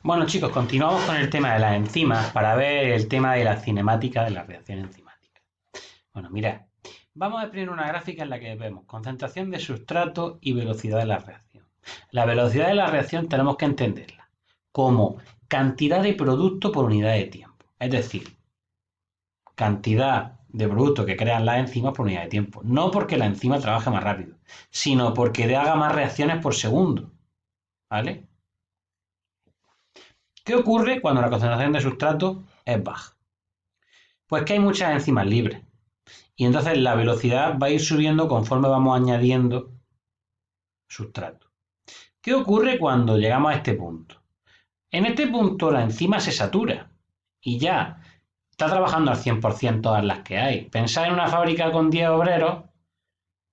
Bueno, chicos, continuamos con el tema de las enzimas para ver el tema de la cinemática de la reacción enzimática. Bueno, mirad, vamos a poner una gráfica en la que vemos concentración de sustrato y velocidad de la reacción. La velocidad de la reacción tenemos que entenderla como cantidad de producto por unidad de tiempo. Es decir, cantidad de producto que crean las enzimas por unidad de tiempo. No porque la enzima trabaje más rápido, sino porque haga más reacciones por segundo. ¿Vale? ¿Qué ocurre cuando la concentración de sustrato es baja? Pues que hay muchas enzimas libres. Y entonces la velocidad va a ir subiendo conforme vamos añadiendo sustrato. ¿Qué ocurre cuando llegamos a este punto? En este punto la enzima se satura y ya está trabajando al 100% todas las que hay. Pensad en una fábrica con 10 obreros,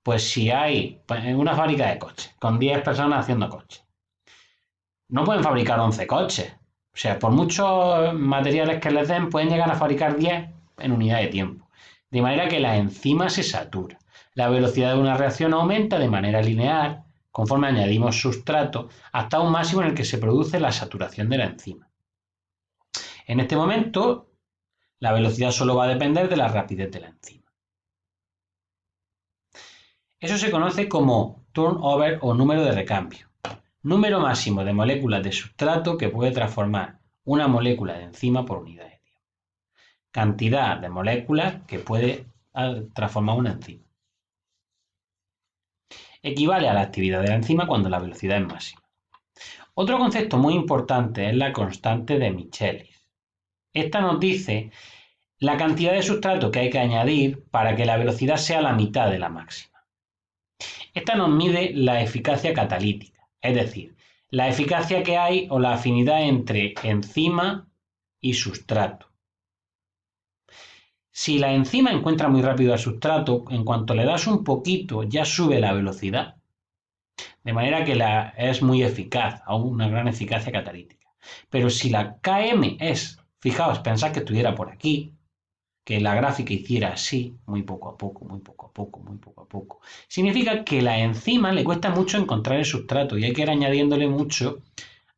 pues si hay una fábrica de coches con 10 personas haciendo coches, no pueden fabricar 11 coches. O sea, por muchos materiales que les den, pueden llegar a fabricar 10 en unidad de tiempo. De manera que la enzima se satura. La velocidad de una reacción aumenta de manera lineal conforme añadimos sustrato hasta un máximo en el que se produce la saturación de la enzima. En este momento, la velocidad solo va a depender de la rapidez de la enzima. Eso se conoce como turnover o número de recambio. Número máximo de moléculas de sustrato que puede transformar una molécula de enzima por unidad de tiempo. Cantidad de moléculas que puede transformar una enzima. Equivale a la actividad de la enzima cuando la velocidad es máxima. Otro concepto muy importante es la constante de Michaelis. Esta nos dice la cantidad de sustrato que hay que añadir para que la velocidad sea la mitad de la máxima. Esta nos mide la eficacia catalítica, es decir, la eficacia que hay o la afinidad entre enzima y sustrato. Si la enzima encuentra muy rápido al sustrato, en cuanto le das un poquito ya sube la velocidad, de manera que es muy eficaz, a una gran eficacia catalítica. Pero si la Km es, fijaos, pensad que estuviera por aquí, que la gráfica hiciera así, muy poco a poco, muy poco a poco, muy poco a poco, significa que la enzima le cuesta mucho encontrar el sustrato y hay que ir añadiéndole mucho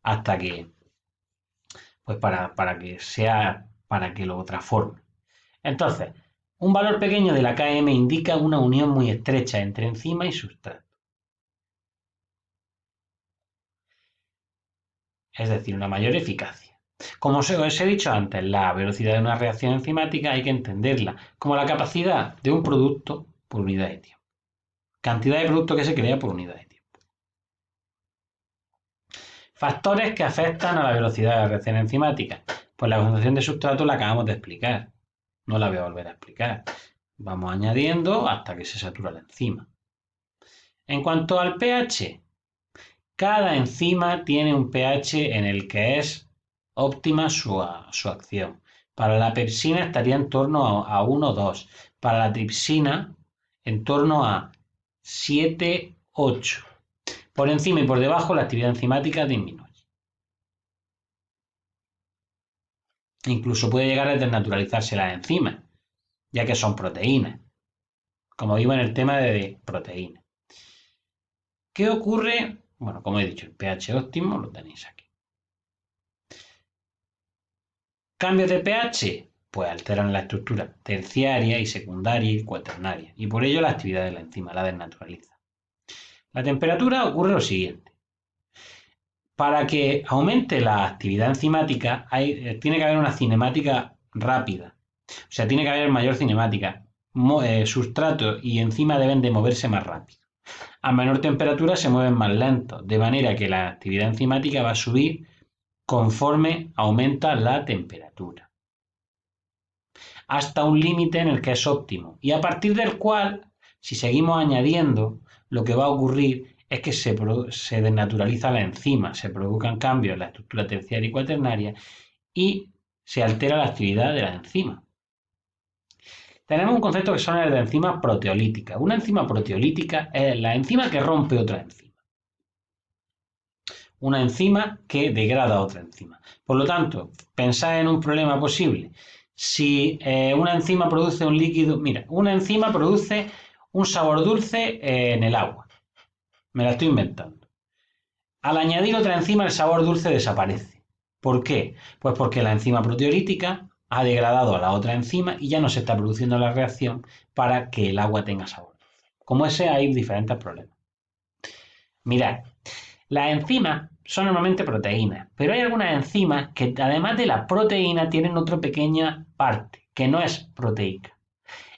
hasta que, pues para que lo transforme. Entonces, un valor pequeño de la Km indica una unión muy estrecha entre enzima y sustrato. Es decir, una mayor eficacia. Como os he dicho antes, la velocidad de una reacción enzimática hay que entenderla como la capacidad de un producto por unidad de tiempo. Cantidad de producto que se crea por unidad de tiempo. Factores que afectan a la velocidad de la reacción enzimática. Pues la concentración de sustrato la acabamos de explicar. No la voy a volver a explicar. Vamos añadiendo hasta que se satura la enzima. En cuanto al pH, cada enzima tiene un pH en el que es óptima su acción. Para la pepsina estaría en torno a 1 o 2. Para la tripsina en torno a 7, 8. Por encima y por debajo la actividad enzimática disminuye. Incluso puede llegar a desnaturalizarse las enzimas, ya que son proteínas, como digo en el tema de proteínas. ¿Qué ocurre? Bueno, como he dicho, el pH óptimo lo tenéis aquí. Cambios de pH, pues alteran la estructura terciaria y secundaria y cuaternaria, y por ello la actividad de la enzima la desnaturaliza. La temperatura ocurre lo siguiente. Para que aumente la actividad enzimática, tiene que haber una cinemática rápida. O sea, tiene que haber mayor cinemática. Sustrato y enzima deben de moverse más rápido. A menor temperatura se mueven más lentos, de manera que la actividad enzimática va a subir conforme aumenta la temperatura, hasta un límite en el que es óptimo, y a partir del cual, si seguimos añadiendo, lo que va a ocurrir es que se desnaturaliza la enzima, se provocan cambios en la estructura terciaria y cuaternaria y se altera la actividad de la enzima. Tenemos un concepto que son el de enzimas proteolíticas. Una enzima proteolítica es la enzima que rompe otra enzima. Una enzima que degrada a otra enzima. Por lo tanto, pensad en un problema posible. Si una enzima produce un líquido, mira, una enzima produce un sabor dulce en el agua. Me la estoy inventando. Al añadir otra enzima, el sabor dulce desaparece. ¿Por qué? Pues porque la enzima proteolítica ha degradado a la otra enzima y ya no se está produciendo la reacción para que el agua tenga sabor. Como ese hay diferentes problemas. Mirad, las enzimas son normalmente proteínas, pero hay algunas enzimas que además de la proteína tienen otra pequeña parte que no es proteica.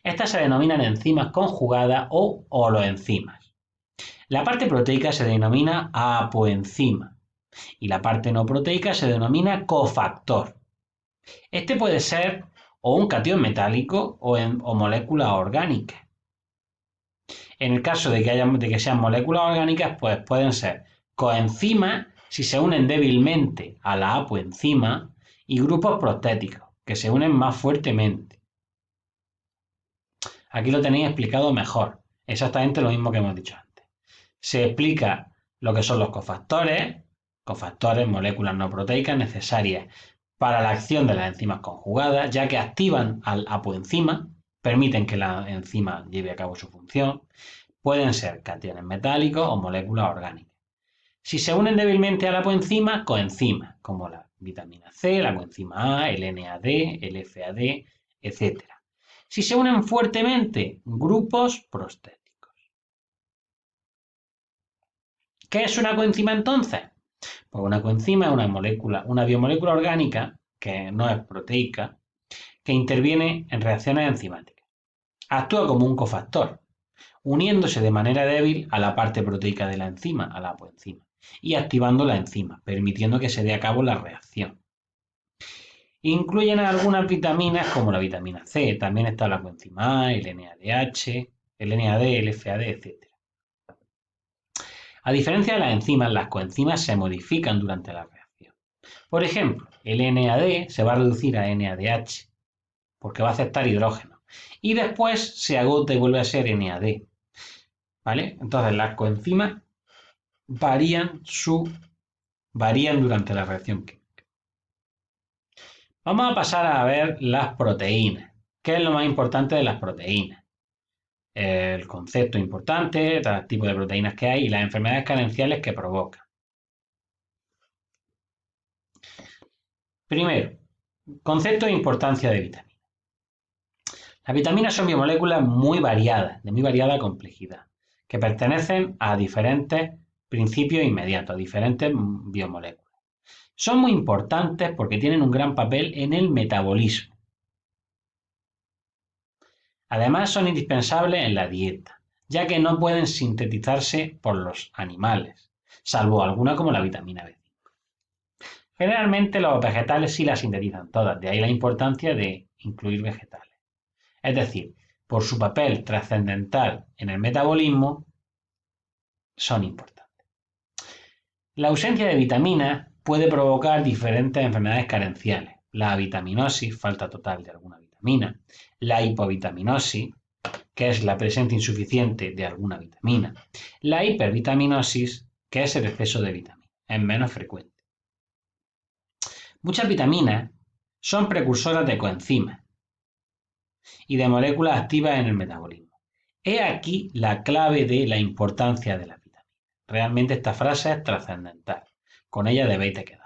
Estas se denominan enzimas conjugadas o holoenzimas. La parte proteica se denomina apoenzima y la parte no proteica se denomina cofactor. Este puede ser o un catión metálico o molécula orgánica. En el caso de que sean moléculas orgánicas, pues pueden ser coenzimas si se unen débilmente a la apoenzima y grupos prostéticos que se unen más fuertemente. Aquí lo tenéis explicado mejor, exactamente lo mismo que hemos dicho antes. Se explica lo que son los cofactores, moléculas no proteicas necesarias para la acción de las enzimas conjugadas, ya que activan al apoenzima, permiten que la enzima lleve a cabo su función. Pueden ser cationes metálicos o moléculas orgánicas. Si se unen débilmente a la coenzima, coenzimas, como la vitamina C, la coenzima A, el NAD, el FAD, etc. Si se unen fuertemente, grupos prostéticos. ¿Qué es una coenzima entonces? Pues una coenzima es una biomolécula orgánica, que no es proteica, que interviene en reacciones enzimáticas. Actúa como un cofactor, uniéndose de manera débil a la parte proteica de la enzima, a la apoenzima, y activando la enzima, permitiendo que se dé a cabo la reacción. Incluyen algunas vitaminas como la vitamina C, también está la coenzima A, el NADH, el NAD, el FAD, etc. A diferencia de las enzimas, las coenzimas se modifican durante la reacción. Por ejemplo, el NAD se va a reducir a NADH porque va a aceptar hidrógeno y después se agota y vuelve a ser NAD. ¿Vale? Entonces las coenzimas varían durante la reacción química. Vamos a pasar a ver las proteínas. ¿Qué es lo más importante de las proteínas? El concepto importante, el tipo de proteínas que hay y las enfermedades carenciales que provocan. Primero, concepto e importancia de vitaminas. Las vitaminas son biomoléculas muy variadas, de muy variada complejidad, que pertenecen a diferentes principios inmediatos, a diferentes biomoléculas. Son muy importantes porque tienen un gran papel en el metabolismo. Además, son indispensables en la dieta, ya que no pueden sintetizarse por los animales, salvo alguna como la vitamina B5. Generalmente los vegetales sí las sintetizan todas, de ahí la importancia de incluir vegetales. Es decir, por su papel trascendental en el metabolismo, son importantes. La ausencia de vitaminas puede provocar diferentes enfermedades carenciales. La vitaminosis, falta total de alguna vitamina. La hipovitaminosis, que es la presencia insuficiente de alguna vitamina. La hipervitaminosis, que es el exceso de vitamina, es menos frecuente. Muchas vitaminas son precursoras de coenzimas y de moléculas activas en el metabolismo. He aquí la clave de la importancia de las vitaminas. Realmente esta frase es trascendental. Con ella debéis de quedar.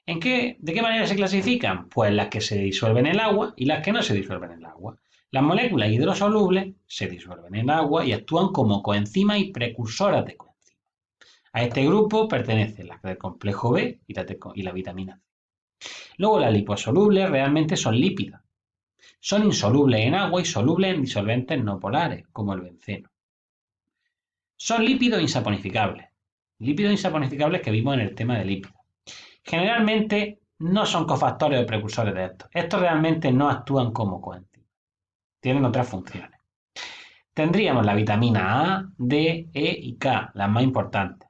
¿De qué manera se clasifican? Pues las que se disuelven en el agua y las que no se disuelven en el agua. Las moléculas hidrosolubles se disuelven en el agua y actúan como coenzimas y precursoras de coenzimas. A este grupo pertenecen las del complejo B y la vitamina C. Luego las liposolubles realmente son lípidos. Son insolubles en agua y solubles en disolventes no polares, como el benceno. Son lípidos insaponificables. Lípidos insaponificables que vimos en el tema de lípidos. Generalmente no son cofactores o precursores de estos. Estos realmente no actúan como coenzimas. Tienen otras funciones. Tendríamos la vitamina A, D, E y K, las más importantes.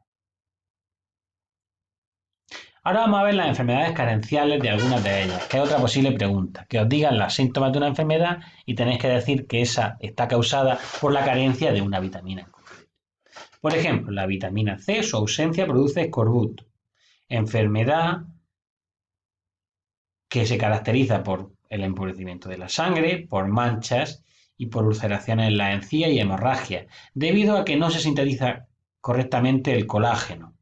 Ahora vamos a ver las enfermedades carenciales de algunas de ellas, que es otra posible pregunta. Que os digan los síntomas de una enfermedad y tenéis que decir que esa está causada por la carencia de una vitamina en concreto. Por ejemplo, la vitamina C, su ausencia produce escorbuto, enfermedad que se caracteriza por el empobrecimiento de la sangre, por manchas y por ulceraciones en la encía y hemorragia, debido a que no se sintetiza correctamente el colágeno.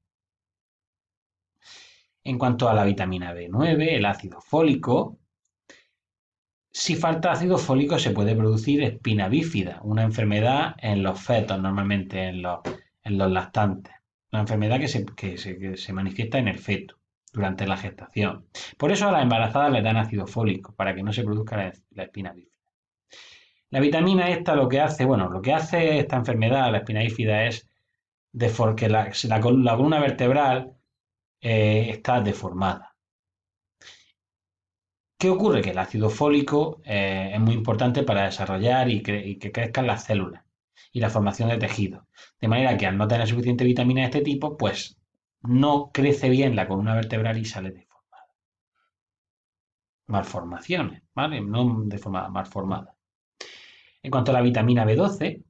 En cuanto a la vitamina B9, el ácido fólico, si falta ácido fólico se puede producir espina bífida, una enfermedad en los fetos, normalmente en los lactantes. Una enfermedad que se manifiesta en el feto durante la gestación. Por eso a las embarazadas les dan ácido fólico, para que no se produzca la espina bífida. La vitamina esta lo que hace, bueno, lo que hace esta enfermedad, la espina bífida, es que la columna vertebral está deformada. ¿Qué ocurre? Que el ácido fólico es muy importante para desarrollar y que crezcan las células y la formación de tejidos. De manera que al no tener suficiente vitamina de este tipo, pues no crece bien la columna vertebral y sale deformada. Malformaciones, ¿vale? No deformada, malformada. En cuanto a la vitamina B12,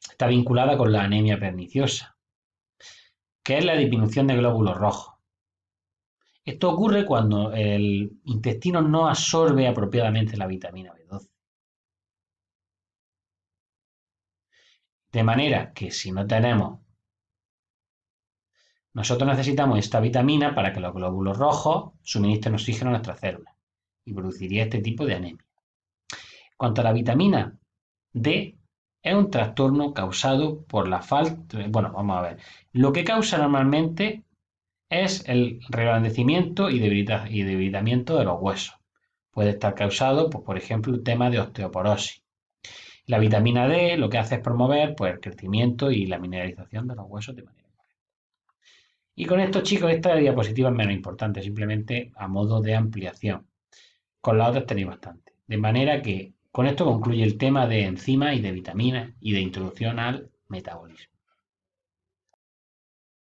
está vinculada con la anemia perniciosa, que es la disminución de glóbulos rojos. Esto ocurre cuando el intestino no absorbe apropiadamente la vitamina B12. De manera que si no tenemos, nosotros necesitamos esta vitamina para que los glóbulos rojos suministren oxígeno a nuestras células y produciría este tipo de anemia. En cuanto a la vitamina D, es un trastorno causado por la falta. Bueno, vamos a ver. Lo que causa normalmente es el reblandecimiento y debilitamiento de los huesos. Puede estar causado, pues, por ejemplo, el tema de osteoporosis. La vitamina D lo que hace es promover, pues, el crecimiento y la mineralización de los huesos de manera correcta. Y con esto, chicos, esta diapositiva es menos importante, simplemente a modo de ampliación. Con las otras tenéis bastante. De manera que con esto concluye el tema de enzimas y de vitaminas y de introducción al metabolismo.